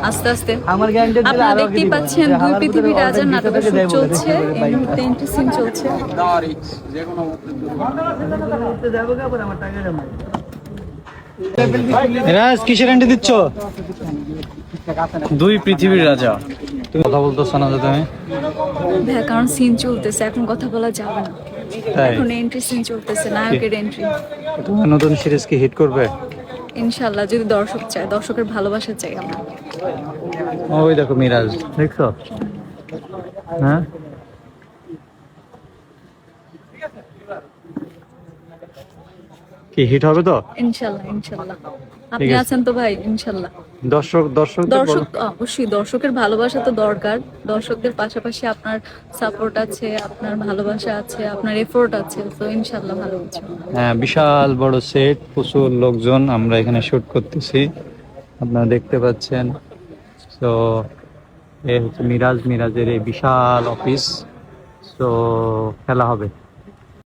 আস্তে আস্তে আপনারা দেখতেই পাচ্ছেন দুই পৃথিবীর রাজার নাটকের শুট চলছে, এই মুহূর্তে এন্ট্রি সিন চলছে। রাজ কিসের এন্ট্রি দিচ্ছ? দুই পৃথিবীর রাজা। তুমি কথা বলতেছ না যে তুমি? হ্যাঁ, কারণ সিন চলতেছে, এখন কথা বলা যাবে না। এখন এন্ট্রি সিন চলতেছে, নায়কের এন্ট্রি। তুমি নতুন সিরিজ কি হিট করবে? ইনশাআল্লাহ, যদি দর্শক চায়, দর্শকের ভালোবাসা চাই আমরা। ওই দেখো মিরাজ, দেখছো? হ্যাঁ, কি হিট হবে তো? ইনশাআল্লাহ ইনশাআল্লাহ। আপনি আছেন তো ভাই? ইনশাআল্লাহ। দর্শক অবশ্যই দর্শকের ভালোবাসা তো দরকার। দর্শকদের পাশাপাশি আপনার সাপোর্ট আছে, আপনার ভালোবাসা আছে, আপনার এফোর্ট আছে, তো ইনশাআল্লাহ ভালো কিছু। হ্যাঁ, বিশাল বড় সেট, প্রচুর লোকজন, আমরা এখানে শুট করতেছি, আপনারা দেখতে পাচ্ছেন। তো এই হচ্ছে মিরাজের এই বিশাল অফিস। তো খেলা হবে।